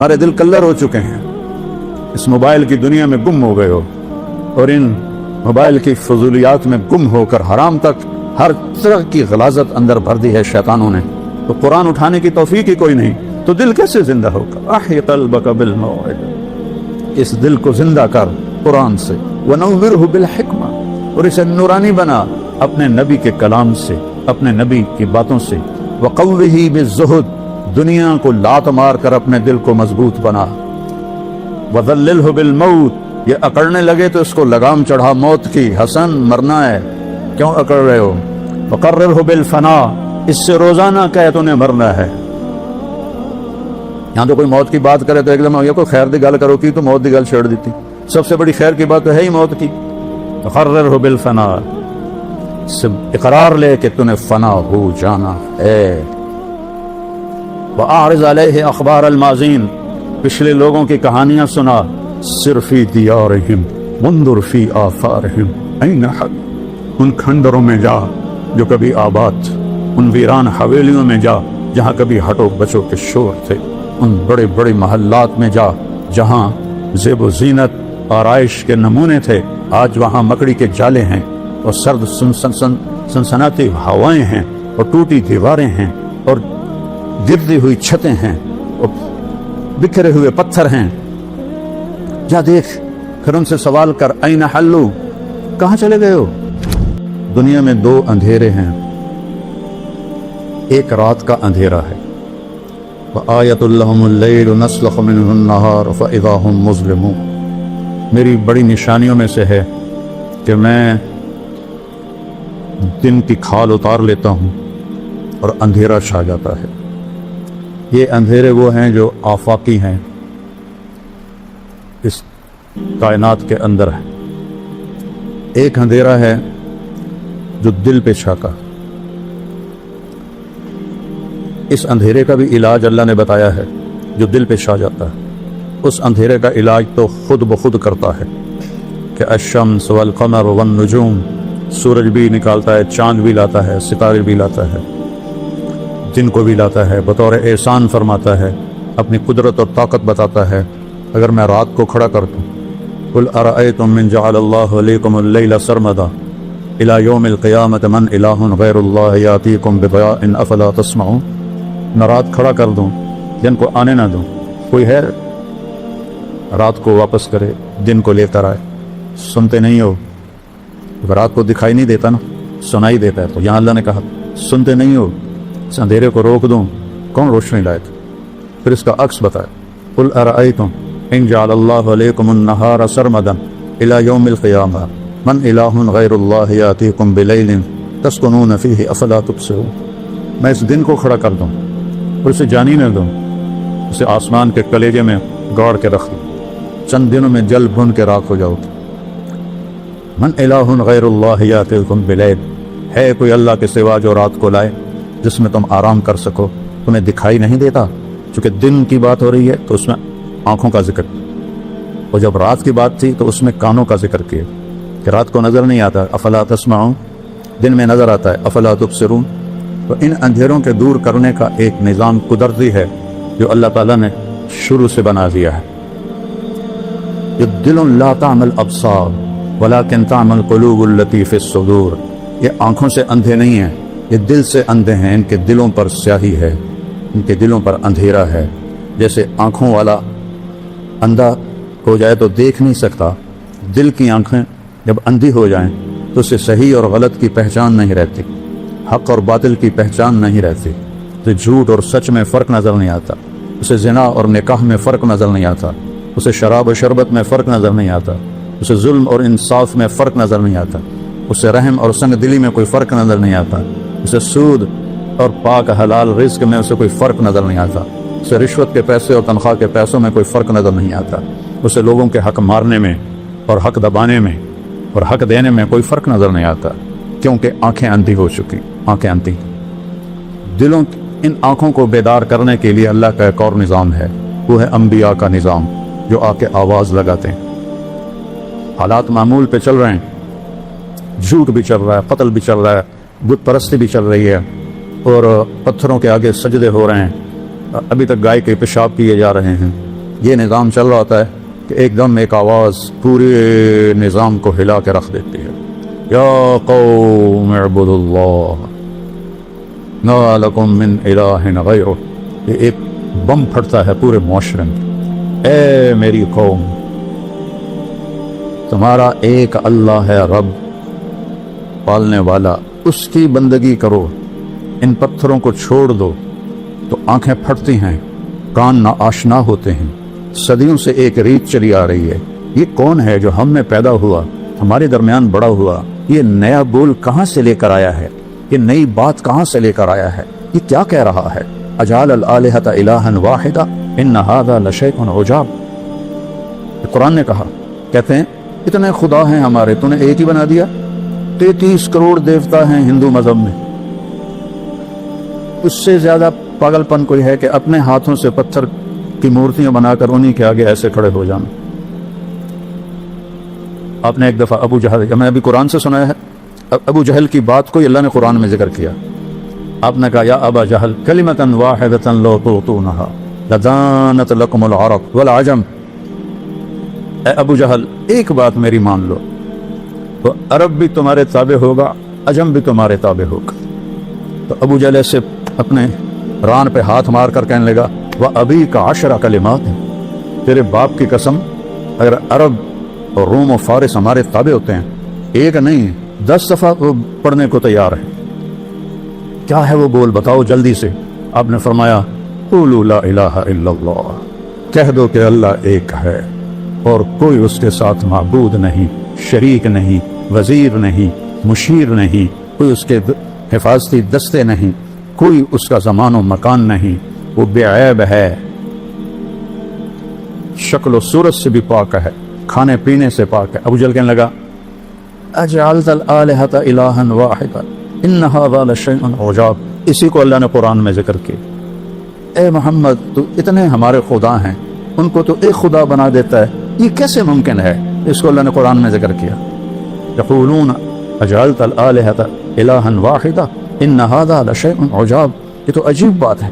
ہمارے دل کلر ہو چکے ہیں، اس موبائل کی دنیا میں گم ہو گئے ہو، اور ان موبائل کی فضولیات میں گم ہو کر حرام تک ہر طرح کی غلاظت اندر بھر دی ہے شیطانوں نے. تو قرآن اٹھانے کی توفیق ہی کوئی نہیں تو دل کیسے زندہ ہوگا؟ احی قلبک بالموعظہ، اس دل کو زندہ کر قرآن سے، ونورہ بالحکمہ، اور اسے نورانی بنا اپنے نبی کے کلام سے، اپنے نبی کی باتوں سے. وقوہ بالزہد، دنیا کو لات مار کر اپنے دل کو مضبوط بنا. وذللہ بالموت، یہ اکڑنے لگے تو اس کو لگام چڑھا موت کی. حسن مرنا ہے، کیوں اکڑ رہے ہو؟ وقررہ بالفنا، اس سے روزانہ کہے تو نے مرنا ہے. یہاں تو کوئی موت کی بات کرے تو ایک دم یہ کوئی خیر دی گل کرو کی تو موت دی گل چھیڑ دیتی. سب سے بڑی خیر کی بات تو ہے ہی موت کی. وقررہ بالفنا، اقرار لے کہ تو نے فنا ہو جانا ہے. وَأَعْرِضْ عَلَيْهِ أَخْبَارَ الْمَاضِينَ، پچھلے لوگوں کی کہانیاں سنا. سِرْ فِي دِيَارِهِمْ وَانْظُرْ فِي آثَارِهِمْ، أَيْنَ حَدْ، ان کھنڈروں میں جا جو کبھی آباد، ان ویران حویلیوں میں جا جہاں کبھی ہٹو بچوں کے شور تھے، ان بڑے بڑے محلات میں جا جہاں زیب و زینت آرائش کے نمونے تھے. آج وہاں مکڑی کے جالے ہیں اور سرد سنسناتی ہوائیں ہیں اور ٹوٹی دیواریں ہیں اور گرتی ہوئی چھتیں ہیں اور بکھرے ہوئے پتھر ہیں. جا دیکھ، پھر ان سے سوال کر، این حلو، کہاں چلے گئے ہو؟ دنیا میں دو اندھیرے ہیں، ایک رات کا اندھیرا ہے، وآیۃ لہم اللیل نسلخ منہ النہار فاذا ہم مظلمون. میری بڑی نشانیوں میں سے ہے کہ میں دن کی کھال اتار لیتا ہوں اور اندھیرا چھا جاتا ہے. یہ اندھیرے وہ ہیں جو آفاقی ہیں، اس کائنات کے اندر ہے. ایک اندھیرا ہے جو دل پہ چھاتا. اس اندھیرے کا بھی علاج اللہ نے بتایا ہے جو دل پہ چھا جاتا ہے. اس اندھیرے کا علاج تو خود بخود کرتا ہے کہ الشمس والقمر والنجوم، سورج بھی نکالتا ہے، چاند بھی لاتا ہے، ستارے بھی لاتا ہے، دن کو بھی لاتا ہے، بطور احسان فرماتا ہے، اپنی قدرت اور طاقت بتاتا ہے. اگر میں رات کو کھڑا کر دوں، قل ارأیتم من جعل اللہ علیکم اللیل سرمدا الی یوم القیامۃ من الہ غیر اللہ یاتیکم بضیاء افلا تسمعون. میں رات کھڑا کر دوں، دن کو آنے نہ دوں، کوئی ہے رات کو واپس کرے، دن کو لے کر آئے؟ سنتے نہیں ہو؟ رات کو دکھائی نہیں دیتا نا، سنائی دیتا ہے. تو یہاں اللہ نے کہا سنتے نہیں ہو، اس اندھیرے کو روک دوں، کون روشنی لائے تھے؟ پھر اس کا عکس بتایا، قل ارأیتم ان جعل اللہ علیکم النہار سرمدا الی یوم القیامہ من الہ غیر اللہ یاتیکم بلیل تسکنون فیہ افلا تبصرون. میں اس دن کو کھڑا کر دوں اور اسے جانی نہ دوں، اسے آسمان کے کلیجے میں گاڑ کے رکھ دوں، چند دنوں میں جل بھن کے راکھ ہو جاؤ. من الہ غیر اللہ یاتیکم بلیل، ہے کوئی اللہ کے سوا جو رات کو لائے جس میں تم آرام کر سکو؟ تمہیں دکھائی نہیں دیتا؟ چونکہ دن کی بات ہو رہی ہے تو اس میں آنکھوں کا ذکر، اور جب رات کی بات تھی تو اس میں کانوں کا ذکر کیا کہ رات کو نظر نہیں آتا افلا تسمعون، دن میں نظر آتا ہے افلا تبصرون. تو ان اندھیروں کے دور کرنے کا ایک نظام قدرتی ہے جو اللہ تعالیٰ نے شروع سے بنا دیا ہے. یہ دل لا تعمل ابصار ولکن تعمل قلوب التی فی الصدور. یہ آنکھوں سے اندھے نہیں ہیں، یہ دل سے اندھے ہیں. ان کے دلوں پر سیاہی ہے، ان کے دلوں پر اندھیرا ہے. جیسے آنکھوں والا اندھا ہو جائے تو دیکھ نہیں سکتا، دل کی آنکھیں جب اندھی ہو جائیں تو اسے صحیح اور غلط کی پہچان نہیں رہتی، حق اور باطل کی پہچان نہیں رہتی، اسے جھوٹ اور سچ میں فرق نظر نہیں آتا، اسے زنا اور نکاح میں فرق نظر نہیں آتا، اسے شراب و شربت میں فرق نظر نہیں آتا، اسے ظلم اور انصاف میں فرق نظر نہیں آتا، اسے رحم اور سنگ دلی میں کوئی فرق نظر نہیں آتا، اسے سود اور پاک حلال رزق میں اسے کوئی فرق نظر نہیں آتا، اسے رشوت کے پیسے اور تنخواہ کے پیسوں میں کوئی فرق نظر نہیں آتا، اسے لوگوں کے حق مارنے میں اور حق دبانے میں اور حق دینے میں کوئی فرق نظر نہیں آتا، کیونکہ آنکھیں اندھی ہو چکی. آنکھیں اندھی، دلوں ان آنکھوں کو بیدار کرنے کے لیے اللہ کا ایک اور نظام ہے، وہ ہے انبیاء کا نظام جو آ کے آواز لگاتے ہیں. حالات معمول پہ چل رہے ہیں، جھوٹ بھی چل رہا ہے، قتل بھی چل رہا ہے، بت پرستی بھی چل رہی ہے، اور پتھروں کے آگے سجدے ہو رہے ہیں، ابھی تک گائے کے پیشاب کیے جا رہے ہیں، یہ نظام چل رہا ہوتا ہے کہ ایک دم ایک آواز پورے نظام کو ہلا کے رکھ دیتی ہے، یا قوم اعبدوا اللہ ما لکم من الہ غیرہ۔ یہ ایک بم پھٹتا ہے پورے معاشرے میں، اے میری قوم، تمہارا ایک اللہ ہے رب پالنے والا، اس کی بندگی کرو، ان پتھروں کو چھوڑ دو۔ تو آنکھیں پھٹتی ہیں، کان نا آشنا ہوتے ہیں، صدیوں سے ایک ریت چلی آ رہی ہے، یہ کون ہے جو ہم میں پیدا ہوا، ہمارے درمیان بڑا ہوا، یہ نیا بول کہاں سے لے کر آیا ہے، یہ نئی بات کہاں سے لے کر آیا ہے، یہ کیا کہہ رہا ہے، اجعل الآلہۃ الہا واحدا ان ھذا لشیء عجاب۔ قرآن نے کہا، کہتے ہیں اتنے خدا ہیں ہمارے، تو نے ایک ہی بنا دیا؟ 33 کروڑ دیوتا ہیں ہندو مذہب میں، اس سے زیادہ پاگل پن کوئی ہے کہ اپنے ہاتھوں سے پتھر کی مورتیاں بنا کر انہی کے آگے ایسے کھڑے ہو جانا۔ آپ نے ایک دفعہ ابو جہل، میں ابھی قرآن سے سنا ہے، ابو جہل کی بات کو اللہ نے قرآن میں ذکر کیا۔ آپ نے کہا، یا ابا جہل کلمۃ واحدۃ لو تؤتونها لدانت لکم العرب والعجم، اے ابو جہل ایک بات میری مان لو، تو عرب بھی تمہارے تابع ہوگا، عجم بھی تمہارے تابع ہوگا۔ تو ابو جہل ایسے اپنے ران پہ ہاتھ مار کر کہنے لگا، وَأَبِيكَ 10 کلمات ہیں، تیرے باپ کی قسم، اگر عرب اور روم و فارس ہمارے تابع ہوتے ہیں، ایک نہیں 10 صفحہ پڑھنے کو تیار ہے۔ کیا ہے وہ بول، بتاؤ جلدی سے۔ آپ نے فرمایا، قولوا لا الہ الا اللہ، کہہ دو کہ اللہ ایک ہے اور کوئی اس کے ساتھ معبود نہیں، شریک نہیں، وزیر نہیں، مشیر نہیں، کوئی اس کے حفاظتی دستے نہیں، کوئی اس کا زمان و مکان نہیں، وہ بے عیب ہے، شکل و صورت سے بھی پاک ہے، کھانے پینے سے پاک ہے۔ ابو جہل کہنے لگا، اجعلت الآلہۃ الہا واحدا ان ھذا لشیء عجاب۔ اسی کو اللہ نے قرآن میں ذکر کیا، اے محمد تو اتنے ہمارے خدا ہیں، ان کو تو ایک خدا بنا دیتا ہے، یہ کیسے ممکن ہے؟ اس کو اللہ نے قرآن میں ذکر کیا، یقولون اجعلت الآلہۃ الہا واحدا ان ھذا لشیء عجاب۔ یہ تو عجیب بات ہے۔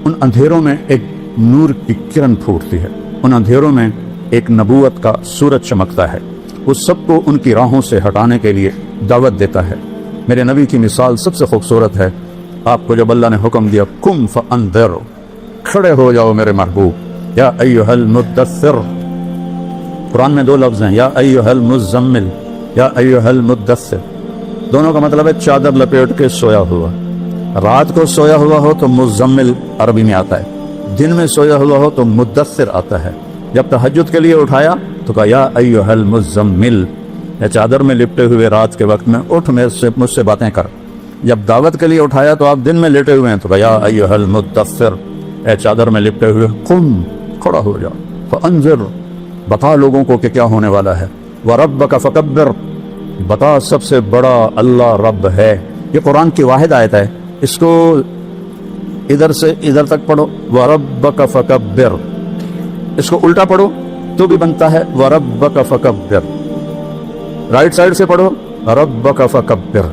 ان اندھیروں میں ایک نور کی کرن پھوٹتی ہے، ان اندھیروں میں ایک نبوت کا سورج چمکتا ہے، وہ سب کو ان کی راہوں سے ہٹانے کے لیے دعوت دیتا ہے۔ میرے نبی کی مثال سب سے خوبصورت ہے۔ آپ کو جب اللہ نے حکم دیا، قم فانذر، کھڑے ہو جاؤ میرے محبوب، یا ایھا المدثر، قرآن میں 2 لفظ ہیں، یا ایھا المزمل، یا ایھا المدثر، دونوں کا مطلب ہے چادر لپیٹ کے سویا ہوا۔ رات کو سویا ہوا ہو تو مزمل عربی میں آتا ہے، دن میں سویا ہوا ہو تو مدثر آتا ہے۔ جب تہجد کے لیے اٹھایا تو کہا، یا ایھا المزمل، یا چادر میں لپٹے ہوئے رات کے وقت میں اٹھ مجھ سے باتیں کر۔ جب دعوت کے لیے اٹھایا تو آپ دن میں لیٹے ہوئے ہیں تو کہا، یا ایھا المدثر، اے چادر میں لپٹے ہوئے، قم، کھڑا ہو جا، فانذر، بتا لوگوں کو کہ کیا ہونے والا ہے، وربک فکبر، بتا سب سے بڑا اللہ رب ہے۔ یہ قرآن کی واحد آیت ہے، اس کو ادھر سے ادھر تک پڑھو، وربک فکبر، اس کو الٹا پڑھو تو بھی بنتا ہے وربک فکبر، رائٹ سائڈ سے پڑھو ربک فکبر،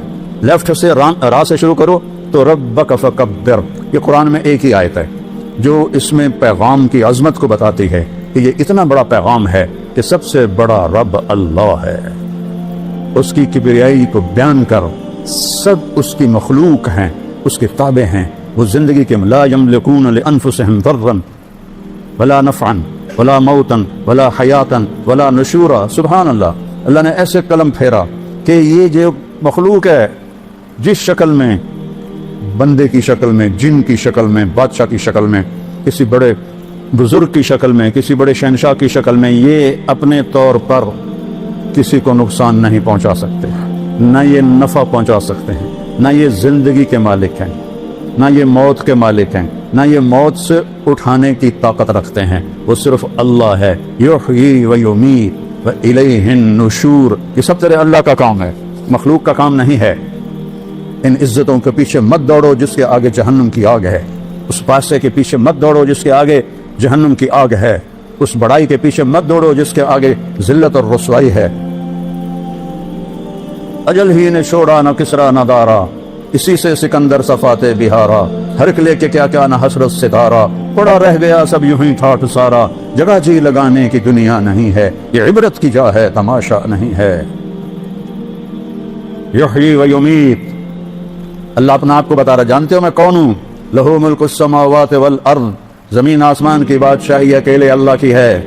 لیفٹ سے را سے شروع کرو تو ربک فکبر۔ یہ قرآن میں ایک ہی آیت ہے جو اس میں پیغام کی عظمت کو بتاتی ہے کہ یہ اتنا بڑا پیغام ہے کہ سب سے بڑا رب اللہ ہے، اس کی کبریائی کو بیان کر، سب اس کی مخلوق ہیں، اس کے تابع ہیں، وہ زندگی کے لا یملکون لانفسہم ضرا ولا نفعا ولا موتا ولا حیاتا ولا نشورا۔ سبحان اللہ، اللہ نے ایسے قلم پھیرا کہ یہ جو مخلوق ہے، جس شکل میں، بندے کی شکل میں، جن کی شکل میں، بادشاہ کی شکل میں، کسی بڑے بزرگ کی شکل میں، کسی بڑے شہنشاہ کی شکل میں، یہ اپنے طور پر کسی کو نقصان نہیں پہنچا سکتے، نہ یہ نفع پہنچا سکتے ہیں، نہ یہ زندگی کے مالک ہیں، نہ یہ موت کے مالک ہیں، نہ یہ موت سے اٹھانے کی طاقت رکھتے ہیں، وہ صرف اللہ ہے۔ یحیی و یمیت و الیہ النشور، یہ سب تیرے اللہ کا کام ہے، مخلوق کا کام نہیں ہے۔ ان عزتوں کے پیچھے مت دوڑو جس کے آگے جہنم کی آگ ہے، اس پیسے کے پیچھے مت دوڑو جس کے آگے جہنم کی آگ ہے، اس بڑائی کے پیچھے مت دوڑو جس کے آگے ذلت اور رسوائی ہے۔ اجل ہی نے چھوڑا نہ کسرا نہ دارا، اسی سے سکندر صفات بہارا، ہر قلعے کے کیا کیا نہ حسرت ستارہ، پڑا رہ گیا سب یوں ہی ٹھاٹھ سارا، جگہ جی لگانے کی دنیا نہیں ہے، یہ عبرت کی جا ہے تماشا نہیں ہے۔ یحیی و یمیت، اللہ اپنا آپ کو بتا رہا، جانتے ہو میں کون ہوں؟ لہو ملک السماوات والارض، زمین آسمان کی بادشاہی اکیلے اللہ کی ہے۔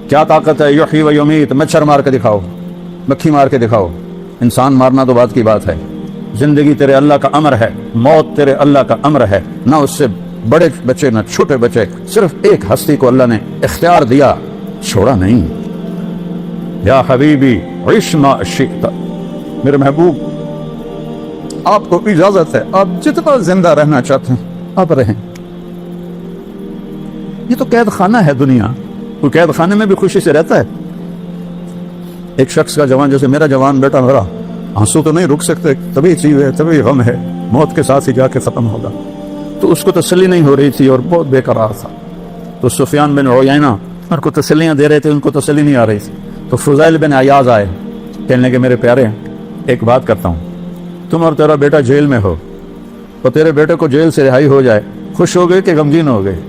کیا طاقت ہے؟ یحیی و یمیت، مچھر مار کے دکھاؤ، مکھی مار کے دکھاؤ، انسان مارنا تو بات کی بات ہے۔ زندگی تیرے اللہ کا امر ہے، موت تیرے اللہ کا امر ہے، نہ اس سے بڑے بچے نہ چھوٹے بچے، صرف ایک ہستی کو اللہ نے اختیار دیا، چھوڑا نہیں۔ یا حبیبی عش ما شئت، میرے محبوب آپ کو اجازت ہے، آپ جتنا زندہ رہنا چاہتے ہیں آپ رہیں۔ یہ تو قید خانہ ہے دنیا، کوئی قید خانے میں بھی خوشی سے رہتا ہے؟ ایک شخص کا جوان، جیسے میرا جوان بیٹا میرا، آنسو تو نہیں رک سکتے، طبی چیز ہے، طبی غم ہے، موت کے ساتھ ہی جا کے ختم ہوگا، تو اس کو تسلی نہیں ہو رہی تھی اور بہت بے قرار تھا۔ تو سفیان بن عیینہ ان کو تسلیاں دے رہے تھے، ان کو تسلی نہیں آ رہی تھی، تو فضیل بن عیاض آئے، کہنے کہ میرے پیارے ایک بات کرتا ہوں، تم اور تیرا بیٹا جیل میں ہو اور تیرے بیٹے کو جیل سے رہائی ہو جائے، خوش ہو گئے کہ غمگین ہو گئے؟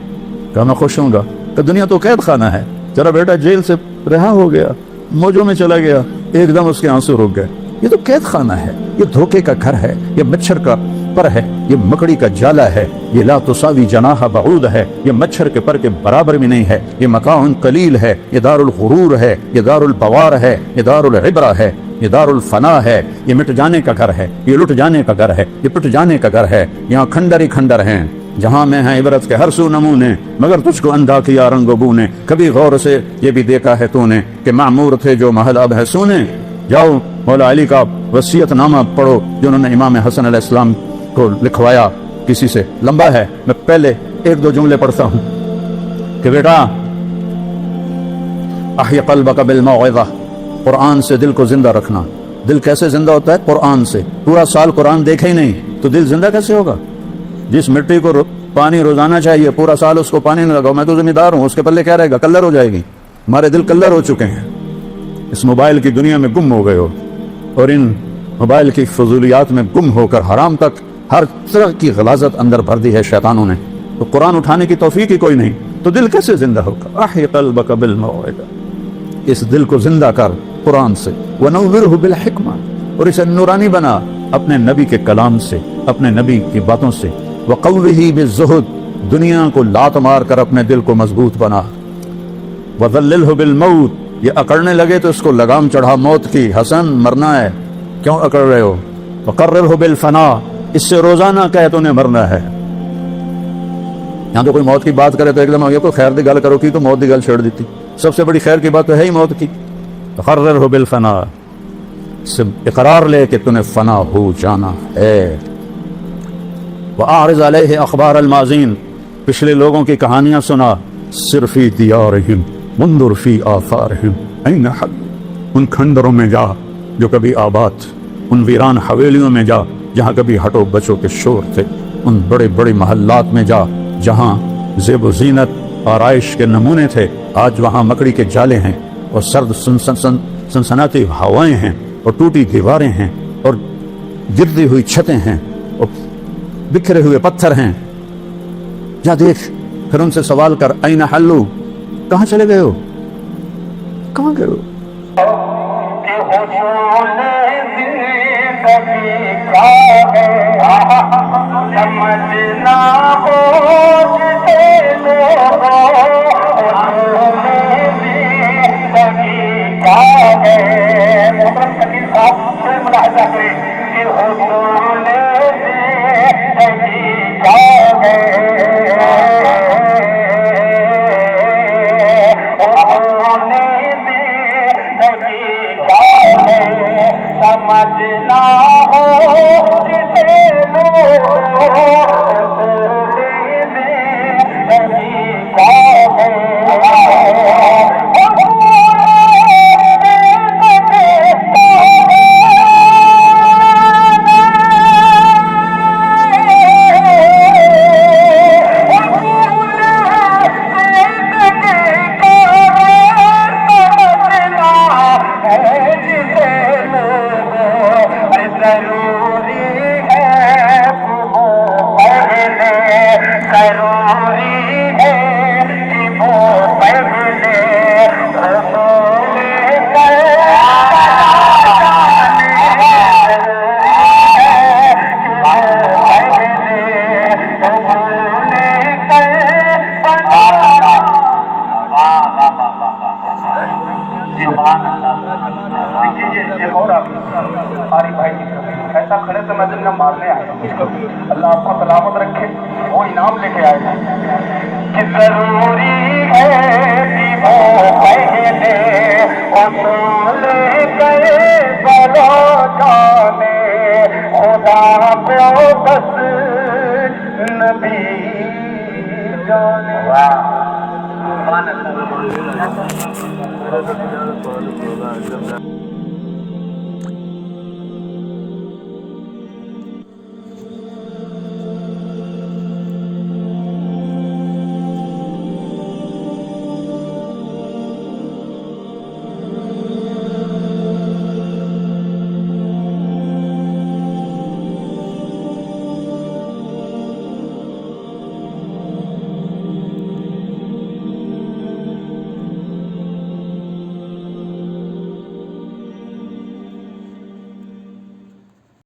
کہا میں خوش ہوں گا، کہ دنیا تو قید خانہ ہے، تیرا بیٹا جیل سے رہا ہو گیا، موجوں میں چلا گیا، ایک دم اس کے آنسو رک گئے۔ یہ تو قید خانہ ہے، یہ دھوکے کا گھر ہے، یہ مچھر کا پر ہے، یہ مکڑی کا جالا ہے، یہ لا تساوی جناح بعود ہے، یہ مچھر کے پر کے برابر بھی نہیں ہے، یہ مکان قلیل ہے، یہ دار الغرور ہے، یہ دار البوار ہے، یہ دار العبرہ ہے، یہ دار الفنا ہے، یہ مٹ جانے کا گھر ہے، یہ لٹ جانے کا گھر ہے، یہ پٹ جانے کا گھر ہے، یہاں کھنڈر ہی کھنڈر ہیں، جہاں میں ہیں عبرت کے ہر سو نمونے، مگر تجھ کو اندھا کیا رنگ و بو نے، کبھی غور سے یہ بھی دیکھا ہے تو نے کہ معمور تھے جو محل اب ہے سونے۔ جاؤ مولا علی کا وصیت نامہ پڑھو جو انہوں نے امام حسن علیہ السلام کو لکھوایا کسی سے، لمبا ہے، میں پہلے ایک دو جملے پڑھتا ہوں کہ بیٹا احی قلبک بالموعظہ، قرآن سے دل کو زندہ رکھنا۔ دل کیسے زندہ ہوتا ہے؟ قرآن سے۔ پورا سال قرآن دیکھے ہی نہیں تو دل زندہ کیسے ہوگا؟ جس مٹی کو پانی روزانہ چاہیے، پورا سال اس کو پانی نہ لگاؤ، میں تو ذمہ دار ہوں، اس کے پلے کیا رہے گا؟ کلر ہو جائے گی۔ ہمارے دل کلر ہو چکے ہیں، اس موبائل کی دنیا میں گم ہو گئے ہو، اور ان موبائل کی فضولیات میں گم ہو کر حرام تک ہر طرح کی غلاظت اندر بھر دی ہے شیطانوں نے، تو قرآن اٹھانے کی توفیق ہی کوئی نہیں، تو دل کیسے زندہ ہوگا؟ احی قلبک بالموعظہ، اس دل کو زندہ کر قرآن سے، ونورہ بالحکمہ، اور اسے نورانی بنا اپنے نبی کے کلام سے، اپنے نبی کی باتوں سے، وقوہ بالزہد، دنیا کو لات مار کر اپنے دل کو مضبوط بنا، وذللہ بالموت، یہ اکڑنے لگے تو اس کو لگام چڑھا موت کی، حسن مرنا ہے، کیوں اکڑ رہے ہو؟ وقررہ بالفنا، اس سے روزانہ کہے تو نے مرنا ہے۔ یہاں تو کوئی موت کی بات کرے تو ایک دم یہ کوئی خیر دی گل کرو کی تو موت دی گل چھیڑ دیتی، سب سے بڑی خیر کی بات تو ہے ہی موت کی۔ وقررہ بالفنا، سے اقرار لے کہ تو نے فنا ہو جانا ہے۔ وَأَعْرِضْ عَلَيْهِ أَخْبَارَ الْمَاضِينَ، پچھلے لوگوں کی کہانیاں سنا، سِرْ فِي دِيَارِهِمْ وَانْظُرْ فِي آثَارِهِمْ أَيْنَ حَلُّوا، ان کھنڈروں میں جا جو کبھی آباد، ان ویران حویلیوں میں جا جہاں کبھی ہٹو بچوں کے شور تھے، ان بڑے بڑے محلات میں جا جہاں زیب و زینت آرائش کے نمونے تھے، آج وہاں مکڑی کے جالے ہیں اور سرد سنسناتی ہوائیں ہیں اور ٹوٹی دیواریں ہیں اور گرتی ہوئی چھتیں ہیں اور بکھرے ہوئے پتھر ہیں۔ جا دیکھ، پھر ان سے سوال کر، این حلو، کہاں چلے گئے ہو؟ کہاں گئے ہو؟ ضروری اور آگے آری بھائی کی طرف ایسا کھڑے تو میں دنیا مارنے آیا ہوں اللہ آپ کو سلامت رکھے وہ انعام لے کے آئے ہیں کہ ضروری ہے کہ وہ پہلے اصول گئے بلو جانے خدا کو بس نبی جانے سبحان اللہ